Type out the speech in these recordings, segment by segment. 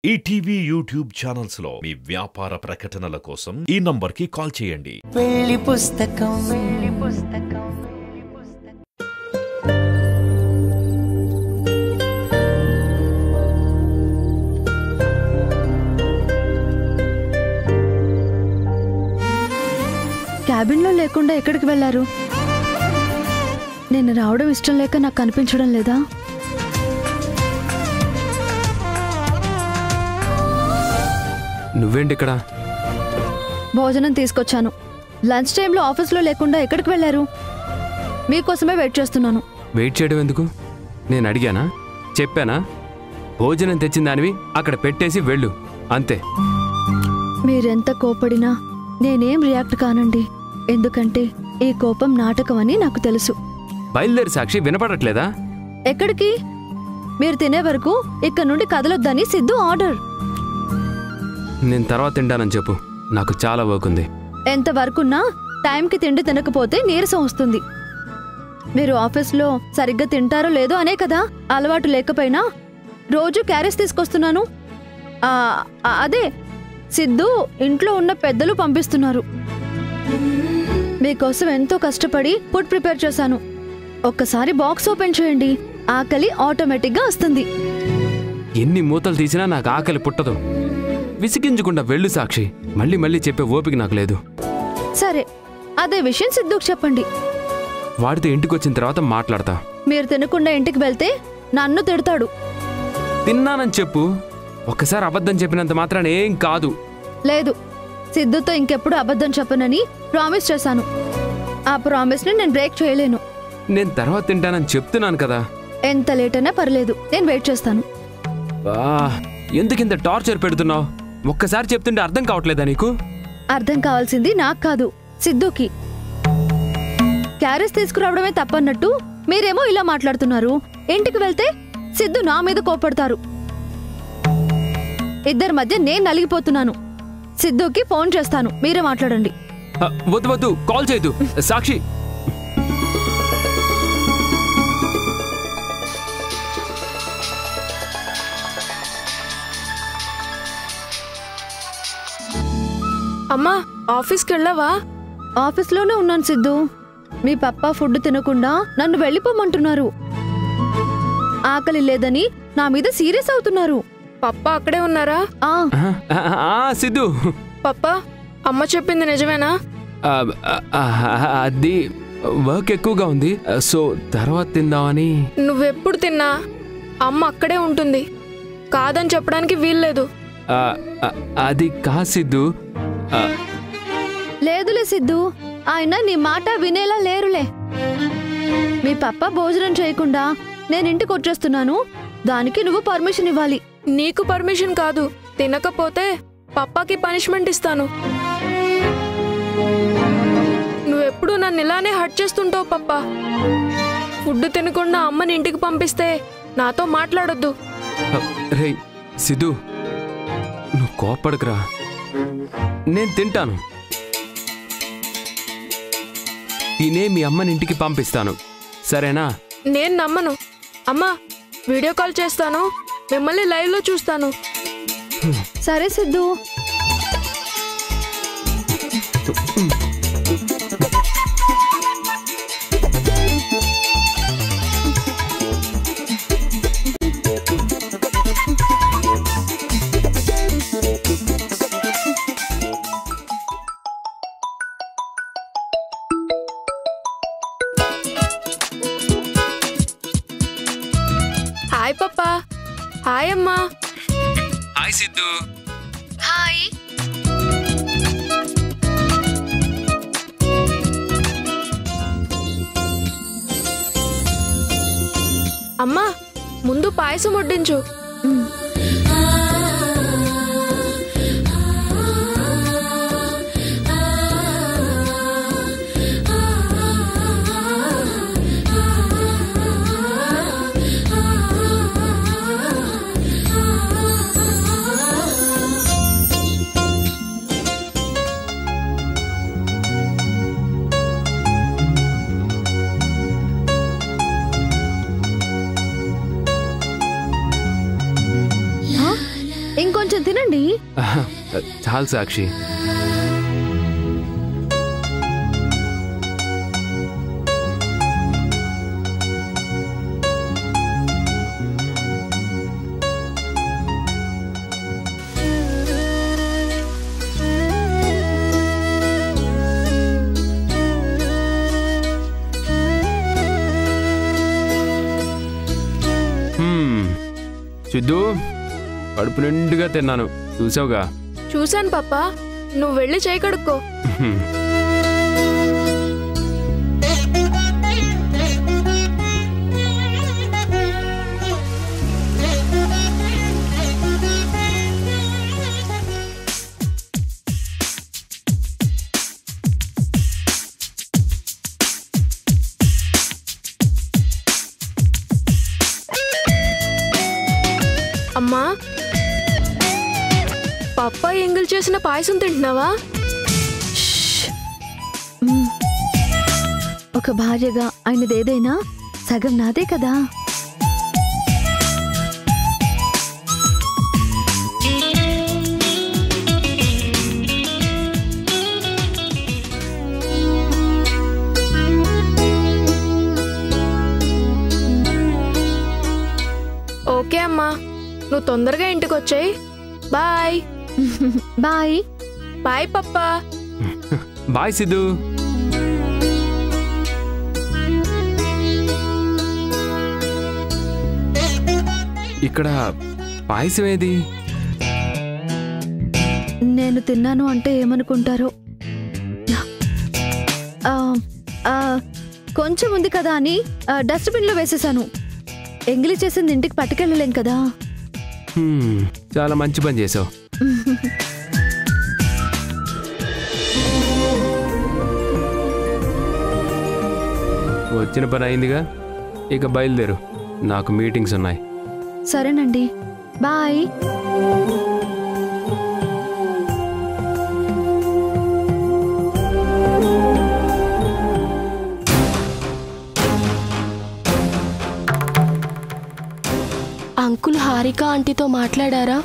ETV YouTube channels లో మీ వ్యాపార ప్రకటనల కోసం ఈ నంబర్కి కాల్ చేయండి. పెళ్లి పుస్తకం క్యాబిన్ లో లేకుండా ఎక్కడికి వెళ్లారు? నేను రావడం ఇష్టం లేక నాకు కనిపించడం లేదా? నువ్వేంటి ఇక్కడ? భోజనం తీసుకొచ్చాను. లంచ్ టైంలో ఆఫీస్లో లేకుండా ఎక్కడికి వెళ్లారు? మీకోసమే వెయిట్ చేస్తున్నాను. వెయిట్ చేయడం ఎందుకు? నేను అడిగానా? చెప్పానా? భోజనం తెచ్చిన దానివి అక్కడ పెట్టేసి వెళ్ళు, అంతే. మీరెంత కోపడినా నేనేం రియాక్ట్ కానండి. ఎందుకంటే ఈ కోపం నాటకం అని నాకు తెలుసు. బయలుదేరి సాక్షి, వినపడట్లేదా? ఎక్కడికి? మీరు తినే వరకు ఇక్కడ నుండి కదలొద్దని సిద్ధు ఆర్డర్. నేను తర్వాత తింటానని చెప్పు, నాకు చాలా వర్క్ ఉంది. ఎంత వర్కున్నా టైంకి తిండి తినకపోతే నీరసం వస్తుంది. మీరు ఆఫీస్లో సరిగ్గా తింటారో లేదో అనే కదా అలవాటు లేకపోయినా రోజు క్యారేజ్ తీసుకొస్తున్నాను. అదే సిద్ధు ఇంట్లో ఉన్న పెద్దలు పంపిస్తున్నారు. మీకోసం ఎంతో కష్టపడి ఫుడ్ ప్రిపేర్ చేశాను. ఒక్కసారి బాక్స్ ఓపెన్ చేయండి, ఆకలి ఆటోమేటిక్గా వస్తుంది. ఎన్ని మూతలు తీసినా నాకు ఆకలి పుట్టదు. విసిగించకుండా వెళ్ళు సాక్షి, మళ్ళీ మళ్ళీ చెప్పే ఓపిక నాకు లేదు. సరే, అదే విషయం సిద్ధుకు చెప్పండి. వాడితో ఇంటికి వచ్చిన తర్వాత మాట్లాడతా. మీరు తినకుండా ఇంటికి వెళ్తే నన్ను తిడతాడు. తిన్నానని చెప్పు. ఒక్కసారి అబద్ధం చెప్పినంత మాత్రాన ఏం కాదు. లేదు, సిద్ధుతో ఇంకెప్పుడు అబద్ధం చెప్పనని ప్రామిస్ చేశాను. ఆ ప్రామిస్ని నేను బ్రేక్ చేయలేను. నేను తర్వాత తింటానని చెప్తున్నాను కదా. ఎంత లేట్ అయినా పర్లేదు, నేను వెయిట్ చేస్తాను. ఎందుకింత టార్చర్ పెడుతున్నావు? ఒక్కసారి చెప్తుంటే అర్థం కావట్లేదా నీకు? అర్థం కావాల్సింది నాకు కాదు, సిద్ధుకి. క్యారేజ్ తీసుకురావడమే తప్పన్నట్టు మీరేమో ఇలా మాట్లాడుతున్నారు. ఇంటికి వెళ్తే సిద్ధు నా మీద కోపడతారు. ఇద్దరి మధ్య నేను నలిగిపోతున్నాను. సిద్ధుకి ఫోన్ చేస్తాను, మీరే మాట్లాడండి. వద్దు వద్దు, కాల్ చేయదు సాక్షి. అమ్మా, ఆఫీస్కి వెళ్ళావా? ఆఫీస్లోనే ఉన్నాను సిద్ధు. మీ పప్పా ఫుడ్ తినకుండా నన్ను వెళ్ళిపోమంటున్నారు. ఆకలి లేదని నా మీద సీరియస్ అవుతున్నారు. పప్పా అక్కడే ఉన్నారా? సిద్ధు, పప్పా, అమ్మ చెప్పింది నిజమేనా? అది వర్క్ ఎక్కువగా ఉంది, సో తర్వాత తిందామని. నువ్వెప్పుడు తిన్నా అమ్మ అక్కడే ఉంటుంది, కాదని చెప్పడానికి వీల్లేదు. అది కా సిద్ధు. లేదులే సిద్ధు, ఆయన నీ మాట వినేలా లేరులే. మీ పప్ప భోజనం చేయకుండా నేను ఇంటికి వచ్చేస్తున్నాను, దానికి నువ్వు పర్మిషన్ ఇవ్వాలి. నీకు పర్మిషన్ కాదు, తినకపోతే పప్పాకి పనిష్మెంట్ ఇస్తాను. నువ్వెప్పుడు నన్ను ఇలానే హర్ట్ చేస్తుంటావు పప్పా. ఫుడ్ తినకుండా అమ్మని ఇంటికి పంపిస్తే నాతో మాట్లాడొద్దు. రే సిద్ధు, నువ్వు కోపడకురా, నేను తింటాను. తినే మీ అమ్మని ఇంటికి పంపిస్తాను, సరేనా? నేను నమ్మను. అమ్మా, వీడియో కాల్ చేస్తాను, మిమ్మల్ని లైవ్ లో చూస్తాను. సరే సిద్ధు. హాయ్ పప్పా. హాయ్ అమ్మా. హాయ్ సిద్ధు. హాయ్. అమ్మా, ముందు పాయసం వడ్డించు. తినండి. ఆహా, చాలు సాక్షి. సిద్ధు, కడుపు నిండుగా తిన్నాను, చూసావుగా. చూశాను పప్పా, నువ్వు వెళ్ళి చేయి కడుక్కో. అమ్మా, పప్పా ఎంగిల్ చేసిన పాయసం తింటున్నావా? ఒక భార్యగా ఆయనదేదైనా సగం నాదే కదా. ఓకే అమ్మా, నువ్వు తొందరగా ఇంటికి వచ్చేయ్. బాయ్. బాయ్. బాయ్ పప్పా. బాయ్ సిద్ధు. ఇక్కడ పాయసం ఏది? నేను తిన్నాను అంటే ఏమనుకుంటారో. కొంచెం ఉంది కదా అని డస్ట్బిన్లో వేసేసాను. ఎంగిలి చేసింది ఇంటికి పట్టుకెళ్ళలేం కదా. చాలా మంచి పని చేసావు. వచ్చిన పని అయిందిగా, ఇక బయలుదేరు, నాకు మీటింగ్స్ ఉన్నాయి. సరేనండి, బాయ్. అంకుల్ హారిక ఆంటీతో మాట్లాడారా?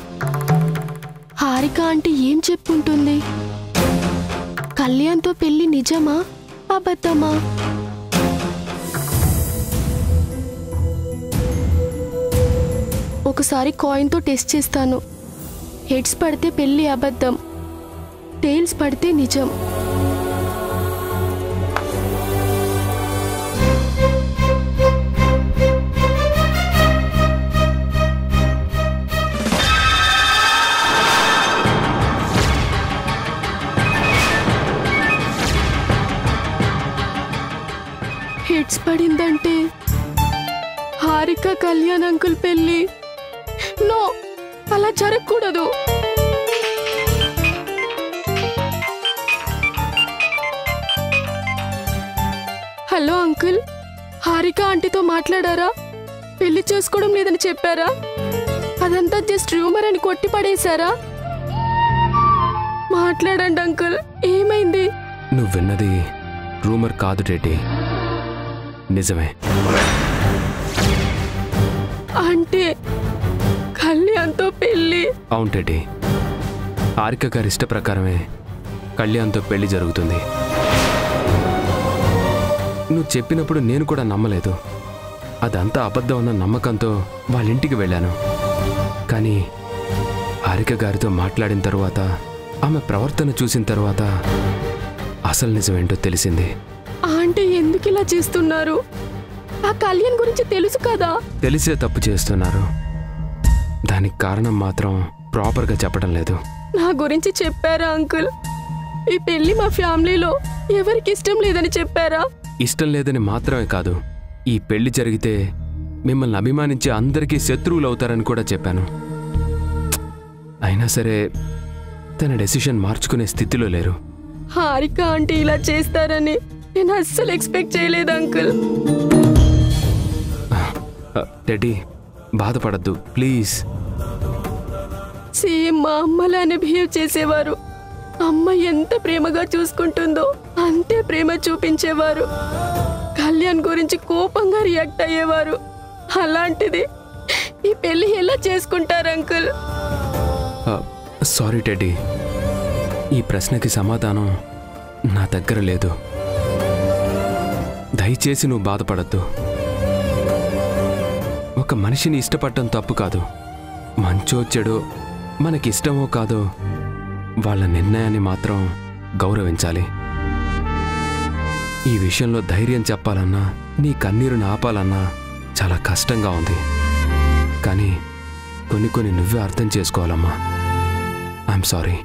హారిక ఆంటీ ఏం చెప్పుంటుంది? కళ్యాణ్తో పెళ్లి నిజమా అబద్ధమా? ఒకసారి కాయిన్తో టెస్ట్ చేస్తాను. హెడ్స్ పడితే పెళ్లి అబద్ధం, టైల్స్ పడితే నిజం. హెడ్స్ పడిందంటే హారిక కళ్యాణ్ అంకుల్ పెళ్లి. నో, అలా జరగకూడదు. హలో అంకుల్, హారిక ఆంటీతో మాట్లాడారా? పెళ్లి చేసుకోవడం లేదని చెప్పారా? అదంతా జస్ట్ రూమర్ అని కొట్టి పడేశారా? మాట్లాడండి అంకుల్, ఏమైంది? నువ్వు విన్నది రూమర్ కాదు రెడ్డి, నిజమే. అంటే కళ్యాణ్తో పెళ్లి? అవును రెడ్డి, హారిక గారి ఇష్ట ప్రకారమే కళ్యాణ్తో పెళ్లి జరుగుతుంది. నువ్వు చెప్పినప్పుడు నేను కూడా నమ్మలేదు. అదంతా అబద్ధం అన్న నమ్మకంతో వాళ్ళ ఇంటికి వెళ్ళాను. కానీ హారిక గారితో మాట్లాడిన తరువాత, ఆమె ప్రవర్తన చూసిన తరువాత అసలు నిజమేంటో తెలిసింది. అంటే ఎందుకు ఇలా చేస్తున్నారు? ఆ కళ్యాణ్ గురించి తెలుసు కదా. తెలిసే తప్పు చేస్తున్నారు. దానికి కారణం మాత్రం ప్రాపర్గా చెప్పడం లేదు. నా గురించి చెప్పారా అంకుల్? ఈ పెళ్లి మా ఫ్యామిలీలో ఎవరికి ఇష్టం లేదని చెప్పారా? ఇష్టం లేదని మాత్రమే కాదు, ఈ పెళ్లి జరిగితే మిమ్మల్ని అభిమానించే అందరికీ శత్రువులు అవుతారని కూడా చెప్పాను. అయినా సరే తన డెసిషన్ మార్చుకునే స్థితిలో లేరు. హారిక ఆంటీ ఇలా చేస్తారని నేను అస్సలు ఎక్స్పెక్ట్ చేయలేదు అంకుల్. టెడ్డీ, బాధపడద్దు ప్లీజ్. సేమ్ మా అమ్మలానే బిహేవ్ చేసేవారు. అమ్మ ఎంత ప్రేమగా చూసుకుంటుందో అంతే ప్రేమ చూపించేవారు. కళ్యాణ్ గురించి కోపంగా రియాక్ట్ అయ్యేవారు. అలాంటిది ఈ పెళ్లి ఎలా చేసుకుంటారు అంకుల్? సారీ టెడ్డీ, ఈ ప్రశ్నకి సమాధానం నా దగ్గర లేదు. దయచేసి నువ్వు బాధపడద్దు. ఒక మనిషిని ఇష్టపడటం తప్పు కాదు. మంచో చెడో మనకిష్టమో కాదో వాళ్ళ నిర్ణయాన్ని మాత్రం గౌరవించాలి. ఈ విషయంలో ధైర్యం చెప్పాలన్నా, నీ కన్నీరుని ఆపాలన్నా చాలా కష్టంగా ఉంది. కానీ కొన్ని నువ్వే అర్థం చేసుకోవాలమ్మా. I'm sorry.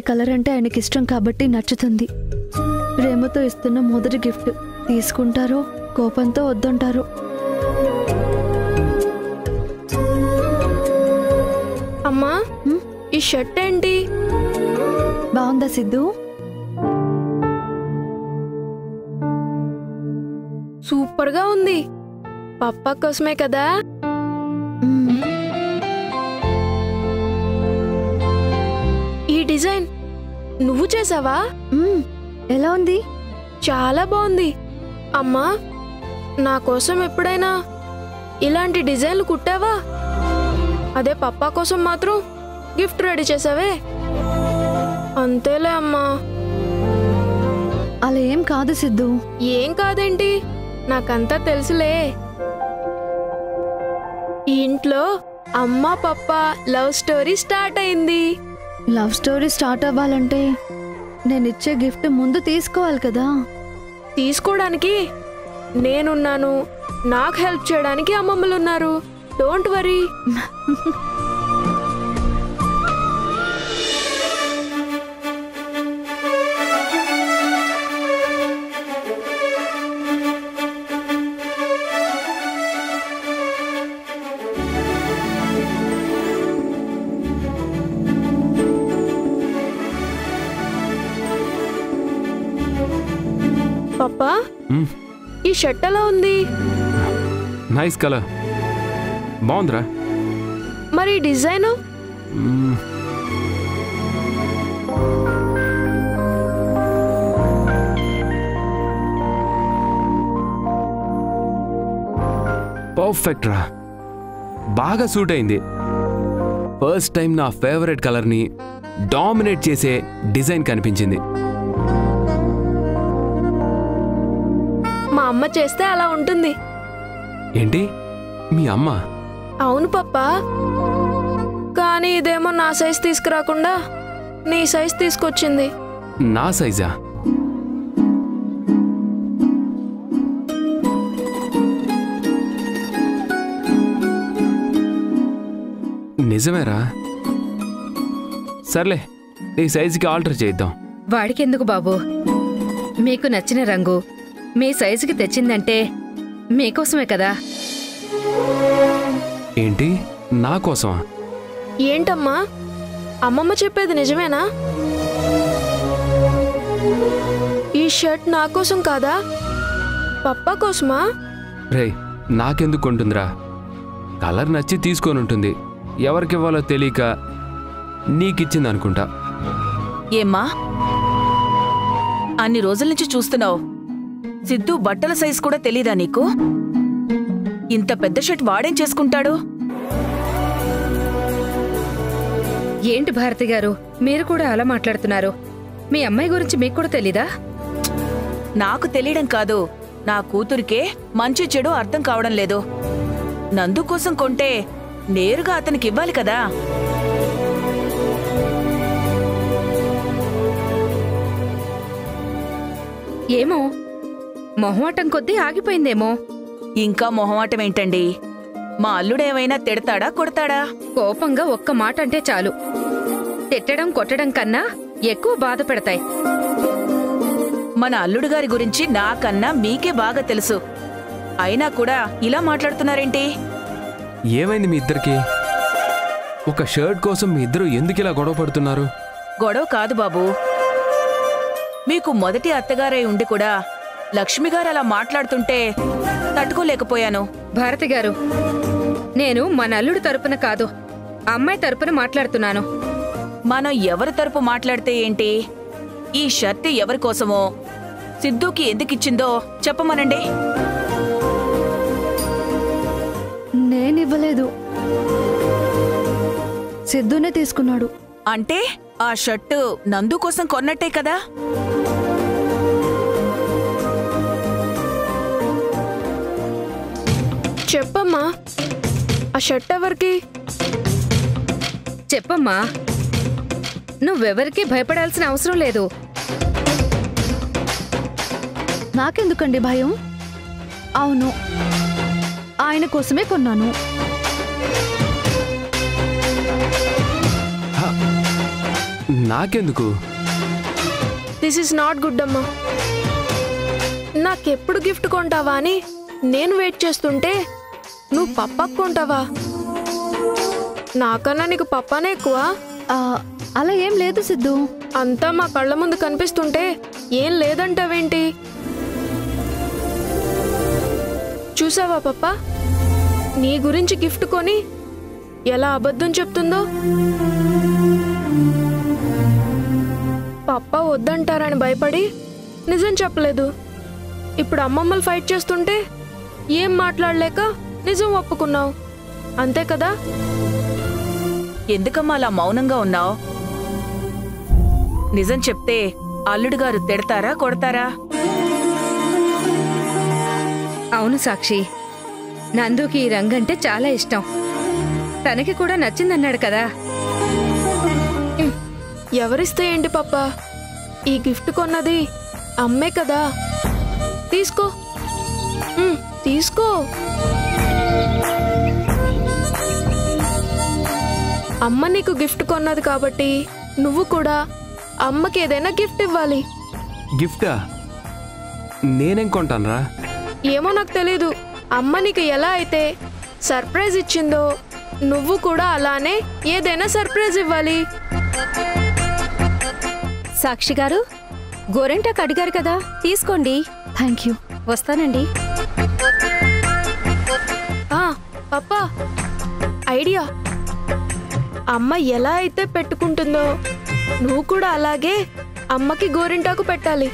కలర్ అంటే ఆయనకి ఇష్టం కాబట్టి నచ్చుతుంది. ప్రేమతో ఇస్తున్న మొదటి గిఫ్ట్. తీసుకుంటారో కోపంతో వద్దంటారు. అమ్మా, ఈ షర్ట్ ఏంటి? బాగుందా సిద్ధు? సూపర్ గా ఉంది. పప్పా కోసమే కదా? ఈ డిజైన్ నువ్వు చేసావా? ఎలా ఉంది? చాలా బాగుంది. అమ్మా, నా కోసం ఎప్పుడైనా ఇలాంటి డిజైన్లు కుట్టావా? అదే పప్పా కోసం మాత్రం గిఫ్ట్ రెడీ చేసావే. అంతేలే అమ్మా. అలా ఏం కాదు సిద్ధు. ఏం కాదేంటి? నాకంతా తెలుసులే. ఈ ఇంట్లో అమ్మా పప్పా లవ్ స్టోరీ స్టార్ట్ అయింది. లవ్ స్టోరీ స్టార్ట్ అవ్వాలంటే నేనిచ్చే గిఫ్ట్ ముందు తీసుకోవాలి కదా. తీసుకోవడానికి నేనున్నాను, నాకు హెల్ప్ చేయడానికి అమ్మమ్మలున్నారు. Don't worry. పప్పా, ఈ షర్ట్ ఎలా ఉంది? నైస్ కలర్, బాగుందిరా. మరి డిజైన్? పర్ఫెక్ట్ రా, బాగా సూట్ అయింది. ఫస్ట్ టైం నా ఫేవరెట్ కలర్ని డామినేట్ చేసే డిజైన్ కనిపించింది. మా అమ్మ చేస్తే అలా ఉంటుంది. ఏంటి, మీ అమ్మ? అవును పప్పా, కానీ ఇదేమో నా సైజ్ తీసుకురాకుండా నీ సైజ్ తీసుకొచ్చింది. నా సైజా? నిజమేరా. సర్లే, నీ సైజుకి ఆల్టర్ చేద్దాం. వాడికెందుకు బాబు? మీకు నచ్చిన రంగు మీ సైజుకి తెచ్చిందంటే మీకోసమే కదా. ఏంటి, నా కోసమా? ఏంటమ్మా, అమ్మమ్మ చెప్పేది నిజమేనా? ఈ షర్ట్ నా కోసం కాదా, పప్పా కోసమా? రేయ్, నాకెందుకు కొంటుందిరా? కలర్ నచ్చి తీసుకొని ఉంటుంది. ఎవరికివ్వాలో తెలియక నీకిచ్చింది అనుకుంటా. ఏమ్మా, అన్ని రోజుల నుంచి చూస్తున్నావు. సిద్ధు బట్టల సైజు కూడా తెలీదా నీకు? ఇంత పెద్ద షర్ట్ వాడేం చేసుకుంటాడు? ఏంటి భారతి గారు, మీరు కూడా అలా మాట్లాడుతున్నారు? మీ అమ్మాయి గురించి మీకు కూడా తెలీదా? నాకు తెలియడం కాదు, నా కూతురికే మంచి చెడు అర్థం కావడం లేదు. నందు కోసం కొంటే నేరుగా అతనికి ఇవ్వాలి కదా. ఏమో, మొహమాటం కొద్దీ ఆగిపోయిందేమో. ఇంకా మొహమాటం ఏంటండి? మా అల్లుడేమైనా తిడతాడా కొడతాడా? కోపంగా ఒక్క మాట అంటే చాలు. తిట్టడం కొట్టడం కన్నా ఎక్కువ బాధ పెడతాయి. మన అల్లుడు గారి గురించి నాకన్నా మీకే బాగా తెలుసు. అయినా కూడా ఇలా మాట్లాడుతున్నారేంటి? ఏమైంది మీ ఇద్దరికి? ఒక షర్ట్ కోసం మీ ఇద్దరు ఎందుకు ఇలా గొడవ పడుతున్నారు? గొడవ కాదు బాబు. మీకు మొదటి అత్తగారై ఉండి కూడా లక్ష్మి గారు అలా మాట్లాడుతుంటే తట్టుకోలేకపోయాను. భారతి గారు, నేను మన అల్లుడి తరపున కాదు, అమ్మాయి తరపున మాట్లాడుతున్నాను. మనం ఎవరి తరపు మాట్లాడితే ఏంటి? ఈ షర్ట్ ఎవరి కోసమో, సిద్ధుకి ఎందుకిచ్చిందో చెప్పమనండి. నేనివ్వలేదు, సిద్ధునే తీసుకున్నాడు. అంటే ఆ షర్టు నందు కోసం కొన్నట్టే కదా? చెప్పమ్మా, ఆ షర్ట్ ఎవరికి? చెప్పమ్మా, నువ్వెవరికీ భయపడాల్సిన అవసరం లేదు. నాకెందుకండి భయం? అవును, ఆయన కోసమే కొన్నాను. నాకెందుకు? దిస్ ఈస్ నాట్ గుడ్ అమ్మా. నాకెప్పుడు గిఫ్ట్ కొంటావా అని నేను వెయిట్ చేస్తుంటే నువ్వు పప్పాకు కొంటావా? నాకన్నా నీకు పప్పానే ఎక్కువ. అలా ఏం లేదు సిద్ధు. అంతా మా కళ్ళ ముందు కనిపిస్తుంటే ఏం లేదంటావేంటి? చూసావా పప్ప, నీ గురించి గిఫ్ట్ కొని ఎలా అబద్ధం చెప్తుందో? పప్ప వద్దంటారని భయపడి నిజం చెప్పలేదు. ఇప్పుడు అమ్మమ్మలు ఫైట్ చేస్తుంటే ఏం మాట్లాడలేక నిజం ఒప్పుకున్నావు, అంతే కదా? ఎందుకమ్మా అలా మౌనంగా ఉన్నావు? నిజం చెప్తే అల్లుడు గారు తిడతారా, కొడతారా? అవును సాక్షి, నందుకి ఈ రంగంటే చాలా ఇష్టం. తనకి కూడా నచ్చిందన్నాడు కదా. ఎవరిస్తే ఏంటి పప్ప, ఈ గిఫ్ట్ కొన్నది అమ్మే కదా. తీసుకో, తీసుకో. అమ్మ నీకు గిఫ్ట్ కొన్నది కాబట్టి నువ్వు కూడా అమ్మకి ఏదైనా గిఫ్ట్ ఇవ్వాలి. గిఫ్టా? నేనేం కొంటానురా? ఏమో నాకు తెలీదు. అమ్మ నీకు ఎలా అయితే సర్ప్రైజ్ ఇచ్చిందో నువ్వు కూడా అలానే ఏదైనా సర్ప్రైజ్ ఇవ్వాలి. సాక్షి గారు, గోరెంటాకు అడిగారు కదా, తీసుకోండి. Thank you. వస్తానండి. పప్ప, ఐడియా. అమ్మ ఎలా అయితే పెట్టుకుంటుందో నువ్వు కూడా అలాగే అమ్మకి గోరింటాకు పెట్టాలి.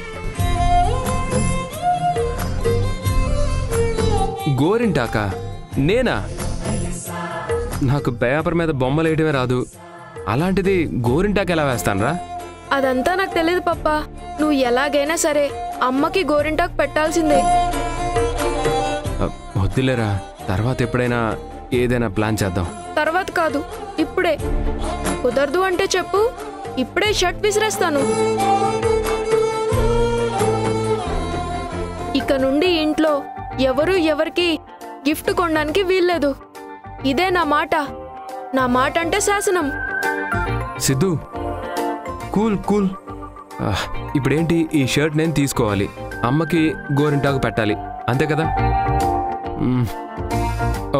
గోరింటాకా? నేనా? నాకు పేపర్ మీద బొమ్మలు వేయడమే రాదు, అలాంటిది గోరింటాకు ఎలా వేస్తానరా? అదంతా నాకు తెలియదు పప్ప. నువ్వు ఎలాగైనా సరే అమ్మకి గోరింటాకు పెట్టాల్సిందే. వద్దులేరా, తర్వాత ఎప్పుడైనా ఏదైనా ప్లాన్ చేద్దాం. తర్వాత కాదు, ఇప్పుడే. కుదరదు అంటే చెప్పు, ఇప్పుడే షర్ట్ విసిరేస్తాను. ఇక నుండి ఇంట్లో ఎవరు ఎవరికి గిఫ్ట్ కొనడానికి వీల్లేదు. ఇదే నా మాట. నా మాట అంటే శాసనం. Siddhu, cool cool. ఇప్పుడేంటి, ఈ షర్ట్ నేను తీసుకోవాలి, అమ్మకి గోరింటాకు పెట్టాలి, అంతే కదా?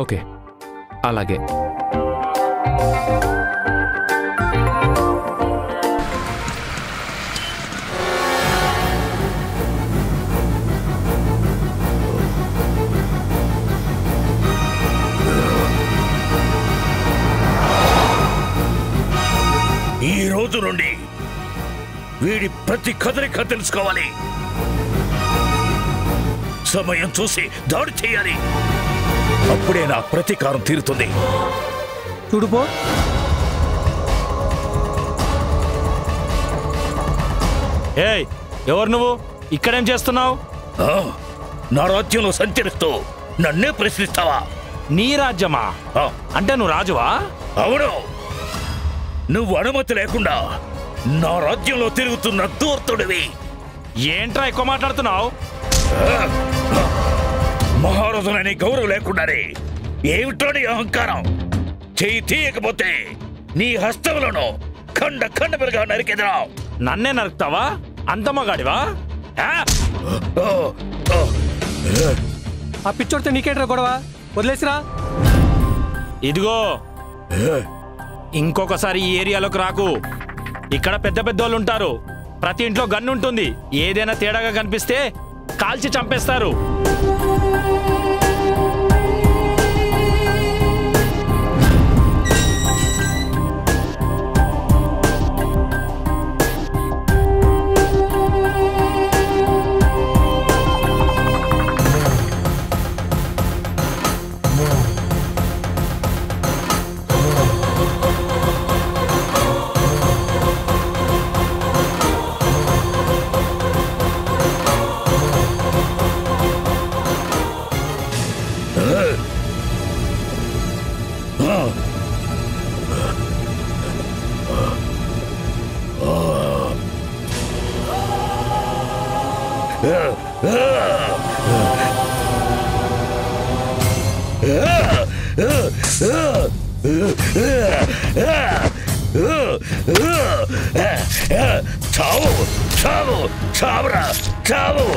ఓకే, అలాగే. ఈ రోజు నుండి వీడి ప్రతి కదలిక తెలుసుకోవాలి. సమయం చూసి దాడి చేయాలి. అప్పుడే నా ప్రతీకారం తీరుతుంది. చూడుపో. ఏయ్, ఎవరు నువ్వు? ఇక్కడేం చేస్తున్నావు? నా రాజ్యంలో సంచరిస్తూ నన్నే ప్రశ్నిస్తావా? నీ రాజ్యమా? అంటే నువ్వు రాజువా? అవును. నువ్వు అనుమతి లేకుండా నా రాజ్యంలో తిరుగుతున్న దూర్తుడివి. ఏంట్రా ఎక్కువ మాట్లాడుతున్నావు? మహారాజునని గౌరవం లేకుండానే ఏమిటో నీ అహంకారం? చెయ్యి తీయకపోతే నీ హస్తములను ఖండ ఖండములుగా నరికెదరా. నన్నే నరుకుతావా? అంత మగాడివా? ఆ పిచ్చోడితో నీకేట్రా గొడవ? వదిలేసిరా. ఇదిగో, ఇంకొకసారి ఈ ఏరియాలోకి రాకు. ఇక్కడ పెద్ద పెద్దోళ్ళు ఉంటారు. ప్రతి ఇంట్లో గన్ను ఉంటుంది. ఏదైనా తేడాగా కనిపిస్తే కాల్చి చంపేస్తారు. చావు చావు చావురా చావు.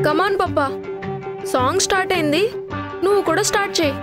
కమాన్ పప్పా, సాంగ్ స్టార్ట్ అయింది, నువ్వు కూడా స్టార్ట్ చేయి.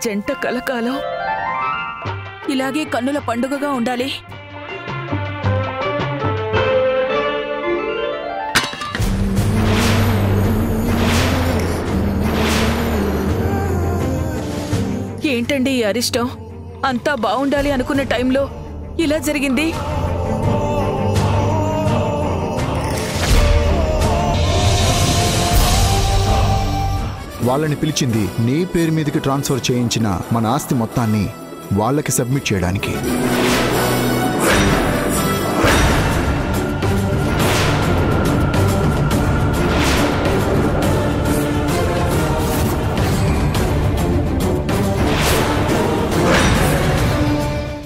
జంట కలకాలం ఇలాగే కన్నుల పండుగగా ఉండాలి. ఏంటండి ఈ అరిష్టం? అంతా బాగుండాలి అనుకున్న టైంలో ఇలా జరిగింది. వాళ్ళని పిలిచింది నీ పేరు మీదకి ట్రాన్స్ఫర్ చేయించిన మన ఆస్తి మొత్తాన్ని వాళ్ళకి సబ్మిట్ చేయడానికి.